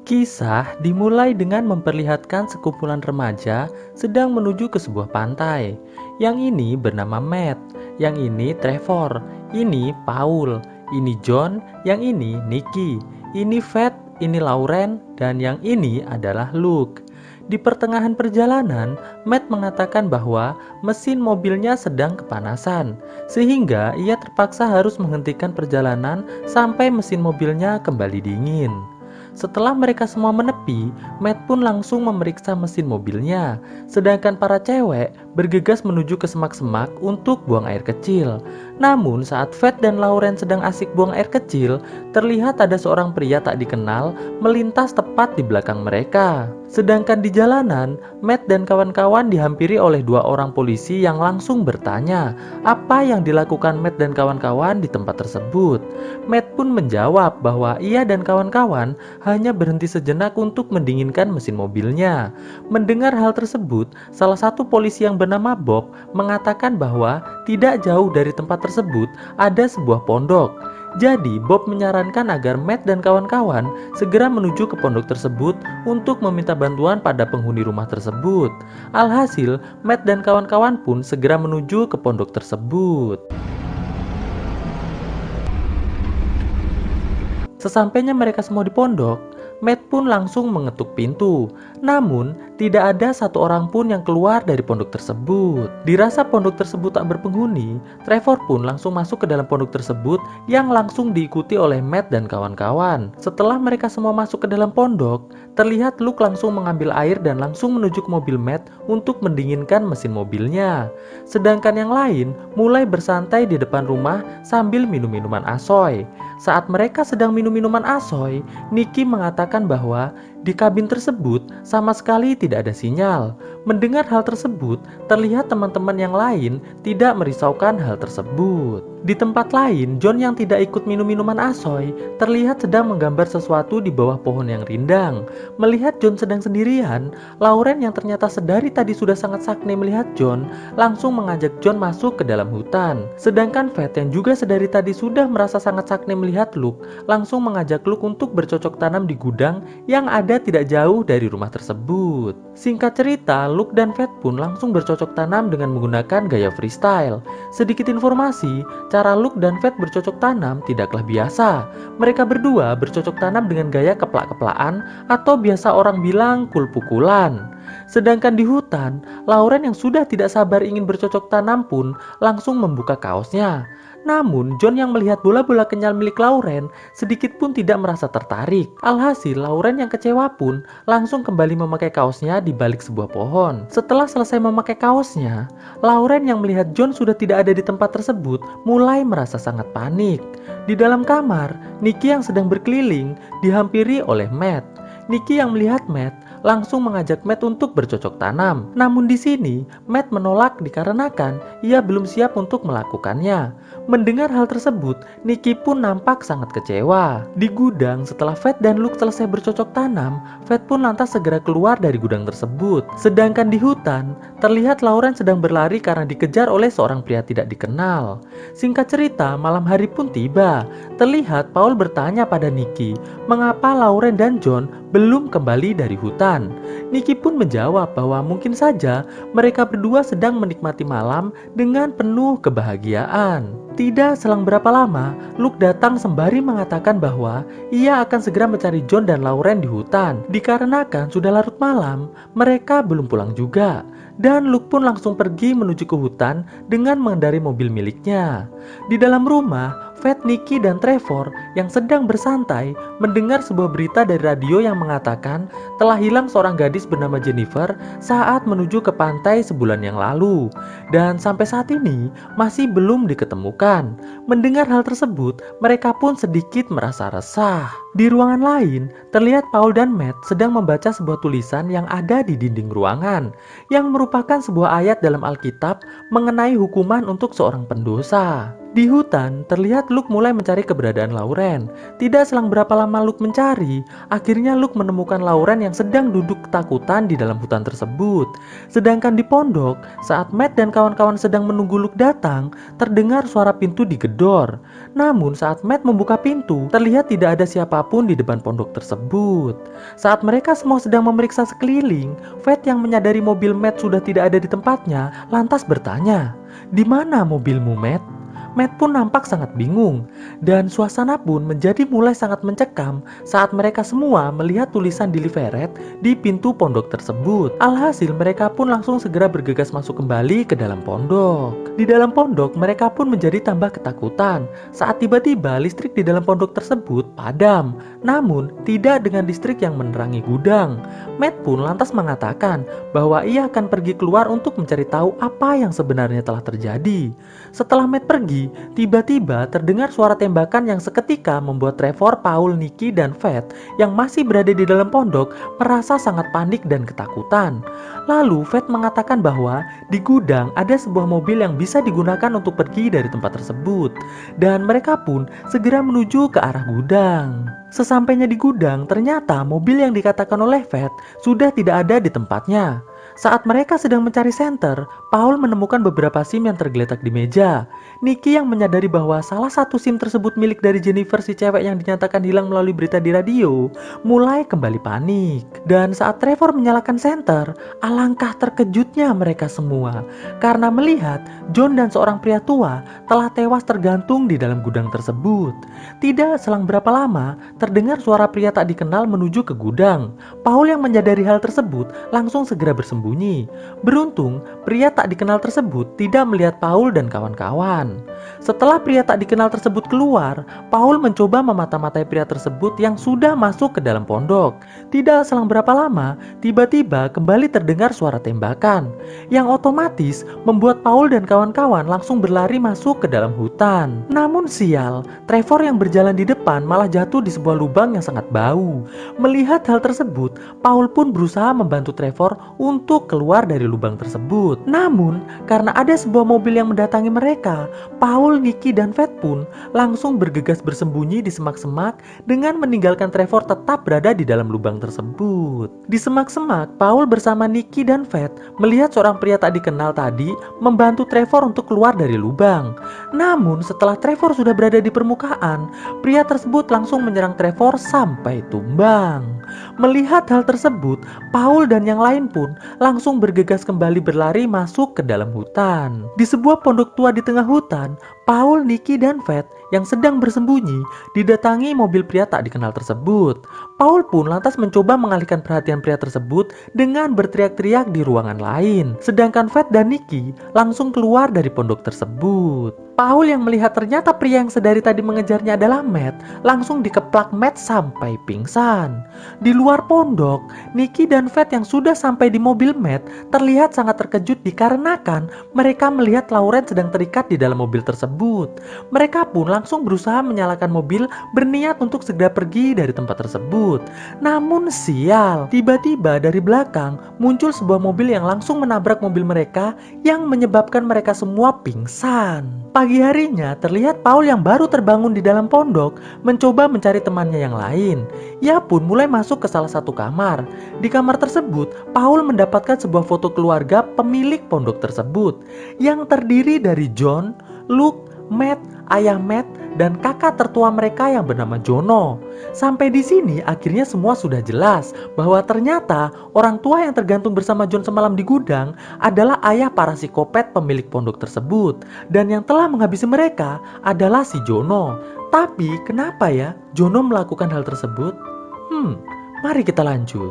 Kisah dimulai dengan memperlihatkan sekumpulan remaja sedang menuju ke sebuah pantai. Yang ini bernama Matt, yang ini Trevor, ini Paul, ini John, yang ini Nicky, ini Fat, ini Lauren, dan yang ini adalah Luke. Di pertengahan perjalanan, Matt mengatakan bahwa mesin mobilnya sedang kepanasan, sehingga ia terpaksa harus menghentikan perjalanan sampai mesin mobilnya kembali dingin. Setelah mereka semua menepi, Matt pun langsung memeriksa mesin mobilnya, sedangkan para cewek bergegas menuju ke semak-semak untuk buang air kecil. Namun saat Fat dan Lauren sedang asik buang air kecil, terlihat ada seorang pria tak dikenal melintas tepat di belakang mereka. Sedangkan di jalanan, Matt dan kawan-kawan dihampiri oleh dua orang polisi yang langsung bertanya apa yang dilakukan Matt dan kawan-kawan di tempat tersebut. Matt pun menjawab bahwa ia dan kawan-kawan hanya berhenti sejenak untuk mendinginkan mesin mobilnya. Mendengar hal tersebut, salah satu polisi yang bernama Bob mengatakan bahwa tidak jauh dari tempat tersebut ada sebuah pondok. Jadi Bob menyarankan agar Matt dan kawan-kawan segera menuju ke pondok tersebut untuk meminta bantuan pada penghuni rumah tersebut. Alhasil, Matt dan kawan-kawan pun segera menuju ke pondok tersebut. Sesampainya mereka semua di pondok, Matt pun langsung mengetuk pintu. Namun, tidak ada satu orang pun yang keluar dari pondok tersebut. Dirasa pondok tersebut tak berpenghuni, Trevor pun langsung masuk ke dalam pondok tersebut yang langsung diikuti oleh Matt dan kawan-kawan. Setelah mereka semua masuk ke dalam pondok, terlihat Luke langsung mengambil air dan langsung menuju ke mobil Matt untuk mendinginkan mesin mobilnya. Sedangkan yang lain mulai bersantai di depan rumah sambil minum minuman asoy. Saat mereka sedang minum minuman asoy, Nicky mengatakan bahwa di kabin tersebut sama sekali tidak ada sinyal. Mendengar hal tersebut, terlihat teman-teman yang lain tidak merisaukan hal tersebut. Di tempat lain, John yang tidak ikut minum minuman asoy terlihat sedang menggambar sesuatu di bawah pohon yang rindang. Melihat John sedang sendirian, Lauren yang ternyata sedari tadi sudah sangat sakne melihat John langsung mengajak John masuk ke dalam hutan. Sedangkan Fat yang juga sedari tadi sudah merasa sangat sakne melihat Luke langsung mengajak Luke untuk bercocok tanam di gudang yang ada tidak jauh dari rumah tersebut. Singkat cerita, Luke dan Fat pun langsung bercocok tanam dengan menggunakan gaya freestyle. Sedikit informasi, cara Luke dan Fat bercocok tanam tidaklah biasa. Mereka berdua bercocok tanam dengan gaya keplak-keplaan atau biasa orang bilang kul-pukulan. Sedangkan di hutan, Lauren yang sudah tidak sabar ingin bercocok tanam pun langsung membuka kaosnya. Namun, John yang melihat bola-bola kenyal milik Lauren sedikit pun tidak merasa tertarik. Alhasil, Lauren yang kecewa pun langsung kembali memakai kaosnya di balik sebuah pohon. Setelah selesai memakai kaosnya, Lauren yang melihat John sudah tidak ada di tempat tersebut mulai merasa sangat panik. Di dalam kamar, Nicky yang sedang berkeliling dihampiri oleh Matt. Nicky yang melihat Matt langsung mengajak Matt untuk bercocok tanam. Namun di sini, Matt menolak dikarenakan ia belum siap untuk melakukannya. Mendengar hal tersebut, Nicky pun nampak sangat kecewa. Di gudang, setelah Fat dan Luke selesai bercocok tanam, Fat pun lantas segera keluar dari gudang tersebut. Sedangkan di hutan, terlihat Lauren sedang berlari karena dikejar oleh seorang pria tidak dikenal. Singkat cerita, malam hari pun tiba. Terlihat Paul bertanya pada Nicky, mengapa Lauren dan John belum kembali dari hutan. Nicky pun menjawab bahwa mungkin saja mereka berdua sedang menikmati malam dengan penuh kebahagiaan. Tidak selang berapa lama, Luke datang sembari mengatakan bahwa ia akan segera mencari John dan Lauren di hutan. Dikarenakan sudah larut malam, mereka belum pulang juga. Dan Luke pun langsung pergi menuju ke hutan dengan mengendarai mobil miliknya. Di dalam rumah, Fat, Nicky, dan Trevor yang sedang bersantai mendengar sebuah berita dari radio yang mengatakan telah hilang seorang gadis bernama Jennifer saat menuju ke pantai sebulan yang lalu. Dan sampai saat ini masih belum diketemukan. Mendengar hal tersebut, mereka pun sedikit merasa resah. Di ruangan lain, terlihat Paul dan Matt sedang membaca sebuah tulisan yang ada di dinding ruangan, yang merupakan sebuah ayat dalam Alkitab mengenai hukuman untuk seorang pendosa. Di hutan, terlihat Luke mulai mencari keberadaan Lauren. Tidak selang berapa lama Luke mencari, akhirnya Luke menemukan Lauren yang sedang duduk ketakutan di dalam hutan tersebut. Sedangkan di pondok, saat Matt dan kawan-kawan sedang menunggu Luke datang, terdengar suara pintu digedor. Namun saat Matt membuka pintu, terlihat tidak ada siapapun di depan pondok tersebut. Saat mereka semua sedang memeriksa sekeliling, Fat yang menyadari mobil Matt sudah tidak ada di tempatnya, lantas bertanya, "Di mana mobilmu, Matt?" Matt pun nampak sangat bingung, dan suasana pun menjadi mulai sangat mencekam saat mereka semua melihat tulisan di Liveret di pintu pondok tersebut. Alhasil mereka pun langsung segera bergegas masuk kembali ke dalam pondok. Di dalam pondok mereka pun menjadi tambah ketakutan saat tiba-tiba listrik di dalam pondok tersebut padam, namun tidak dengan listrik yang menerangi gudang. Matt pun lantas mengatakan bahwa ia akan pergi keluar untuk mencari tahu apa yang sebenarnya telah terjadi. Setelah Matt pergi, tiba-tiba terdengar suara tembakan yang seketika membuat Trevor, Paul, Nicky, dan Fat yang masih berada di dalam pondok merasa sangat panik dan ketakutan. Lalu Fat mengatakan bahwa di gudang ada sebuah mobil yang bisa digunakan untuk pergi dari tempat tersebut, dan mereka pun segera menuju ke arah gudang. Sesampainya di gudang, ternyata mobil yang dikatakan oleh Fat sudah tidak ada di tempatnya. Saat mereka sedang mencari senter, Paul menemukan beberapa SIM yang tergeletak di meja. Nicky yang menyadari bahwa salah satu SIM tersebut milik dari Jennifer, si cewek yang dinyatakan hilang melalui berita di radio, mulai kembali panik. Dan saat Trevor menyalakan senter, alangkah terkejutnya mereka semua karena melihat John dan seorang pria tua telah tewas tergantung di dalam gudang tersebut. Tidak selang berapa lama, terdengar suara pria tak dikenal menuju ke gudang. Paul yang menyadari hal tersebut langsung segera bersembunyi. Beruntung, pria tak dikenal tersebut tidak melihat Paul dan kawan-kawan. Setelah pria tak dikenal tersebut keluar, Paul mencoba memata-matai pria tersebut yang sudah masuk ke dalam pondok. Tidak selang berapa lama, tiba-tiba kembali terdengar suara tembakan, yang otomatis membuat Paul dan kawan-kawan langsung berlari masuk ke dalam hutan. Namun sial, Trevor yang berjalan di depan malah jatuh di sebuah lubang yang sangat bau. Melihat hal tersebut, Paul pun berusaha membantu Trevor untuk keluar dari lubang tersebut. Namun, karena ada sebuah mobil yang mendatangi mereka, Paul, Nicky, dan Fat pun langsung bergegas bersembunyi di semak-semak dengan meninggalkan Trevor tetap berada di dalam lubang tersebut. Di semak-semak, Paul bersama Nicky dan Fat melihat seorang pria tak dikenal tadi membantu Trevor untuk keluar dari lubang. Namun, setelah Trevor sudah berada di permukaan, pria tersebut langsung menyerang Trevor sampai tumbang. Melihat hal tersebut, Paul dan yang lain pun langsung bergegas kembali berlari masuk ke dalam hutan. Di sebuah pondok tua di tengah hutan, Paul, Nicky, dan Fat yang sedang bersembunyi didatangi mobil pria tak dikenal tersebut. Paul pun lantas mencoba mengalihkan perhatian pria tersebut dengan berteriak-teriak di ruangan lain. Sedangkan Fat dan Nicky langsung keluar dari pondok tersebut. Paul yang melihat ternyata pria yang sedari tadi mengejarnya adalah Matt, langsung dikeplak Matt sampai pingsan. Di luar pondok, Nicky dan Fat yang sudah sampai di mobil Matt terlihat sangat terkejut dikarenakan mereka melihat Lauren sedang terikat di dalam mobil tersebut. Mereka pun langsung berusaha menyalakan mobil berniat untuk segera pergi dari tempat tersebut. Namun sial, tiba-tiba dari belakang muncul sebuah mobil yang langsung menabrak mobil mereka yang menyebabkan mereka semua pingsan. Pagi harinya terlihat Paul yang baru terbangun di dalam pondok mencoba mencari temannya yang lain. Ia pun mulai masuk ke salah satu kamar. Di kamar tersebut, Paul mendapatkan sebuah foto keluarga pemilik pondok tersebut yang terdiri dari John, Luke, Matt, ayah Matt, dan kakak tertua mereka yang bernama Jono. Sampai di sini akhirnya semua sudah jelas bahwa ternyata orang tua yang tergantung bersama John semalam di gudang adalah ayah para psikopat pemilik pondok tersebut, dan yang telah menghabisi mereka adalah si Jono. Tapi kenapa ya Jono melakukan hal tersebut? Mari kita lanjut.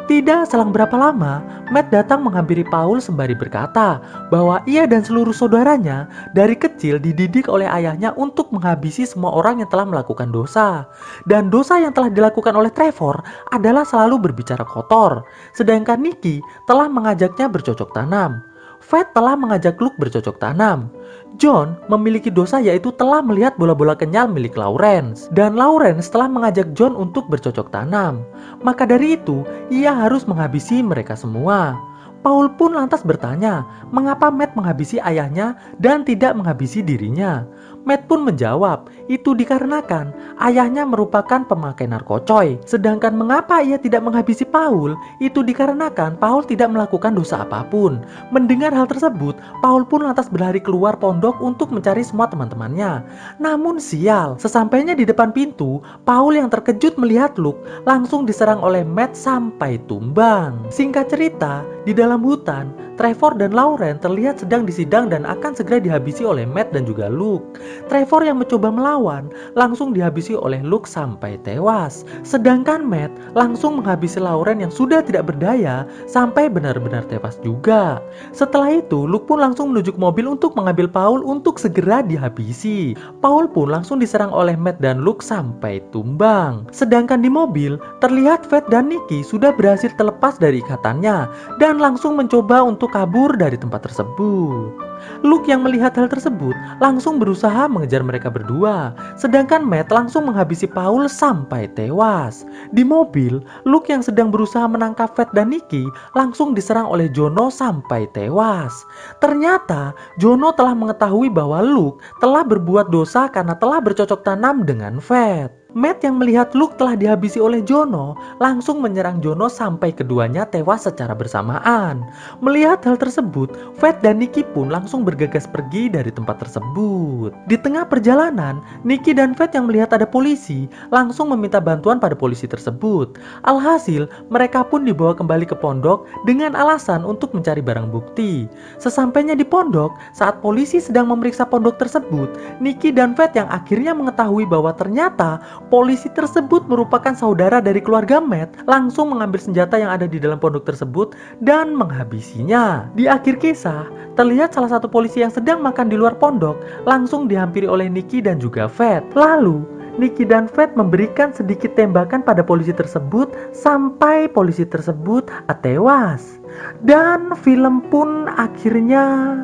Tidak selang berapa lama, Matt datang menghampiri Paul sembari berkata bahwa ia dan seluruh saudaranya dari kecil dididik oleh ayahnya untuk menghabisi semua orang yang telah melakukan dosa. Dan dosa yang telah dilakukan oleh Trevor adalah selalu berbicara kotor. Sedangkan Nicky telah mengajaknya bercocok tanam. Fat telah mengajak Luke bercocok tanam. John memiliki dosa yaitu telah melihat bola-bola kenyal milik Lawrence. Dan Lawrence telah mengajak John untuk bercocok tanam. Maka dari itu, ia harus menghabisi mereka semua. Paul pun lantas bertanya, mengapa Matt menghabisi ayahnya dan tidak menghabisi dirinya. Matt pun menjawab, itu dikarenakan ayahnya merupakan pemakai narkocoy. Sedangkan mengapa ia tidak menghabisi Paul, itu dikarenakan Paul tidak melakukan dosa apapun. Mendengar hal tersebut, Paul pun lantas berlari keluar pondok untuk mencari semua teman-temannya. Namun sial, sesampainya di depan pintu, Paul yang terkejut melihat Luke langsung diserang oleh Matt sampai tumbang. Singkat cerita, di dalam hutan, Trevor dan Lauren terlihat sedang disidang dan akan segera dihabisi oleh Matt dan juga Luke. Trevor yang mencoba melawan langsung dihabisi oleh Luke sampai tewas. Sedangkan Matt langsung menghabisi Lauren yang sudah tidak berdaya sampai benar-benar tewas juga. Setelah itu, Luke pun langsung menuju ke mobil untuk mengambil Paul untuk segera dihabisi. Paul pun langsung diserang oleh Matt dan Luke sampai tumbang. Sedangkan di mobil, terlihat Fat dan Nikki sudah berhasil terlepas dari ikatannya dan langsung mencoba untuk kabur dari tempat tersebut. Luke yang melihat hal tersebut langsung berusaha mengejar mereka berdua, sedangkan Matt langsung menghabisi Paul sampai tewas. Di mobil, Luke yang sedang berusaha menangkap Fat dan Nikki langsung diserang oleh Jono sampai tewas. Ternyata Jono telah mengetahui bahwa Luke telah berbuat dosa karena telah bercocok tanam dengan Fat. Matt yang melihat Luke telah dihabisi oleh Jono langsung menyerang Jono sampai keduanya tewas secara bersamaan. Melihat hal tersebut, Fat dan Nikki pun langsung bergegas pergi dari tempat tersebut. Di tengah perjalanan, Nikki dan Fat yang melihat ada polisi langsung meminta bantuan pada polisi tersebut. Alhasil, mereka pun dibawa kembali ke pondok dengan alasan untuk mencari barang bukti. Sesampainya di pondok, saat polisi sedang memeriksa pondok tersebut, Nikki dan Fat yang akhirnya mengetahui bahwa ternyata polisi tersebut merupakan saudara dari keluarga Matt langsung mengambil senjata yang ada di dalam pondok tersebut dan menghabisinya. Di akhir kisah, terlihat salah satu polisi yang sedang makan di luar pondok langsung dihampiri oleh Nikki dan juga Fat. Lalu, Nikki dan Fat memberikan sedikit tembakan pada polisi tersebut sampai polisi tersebut tewas. Dan film pun akhirnya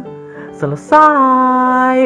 selesai.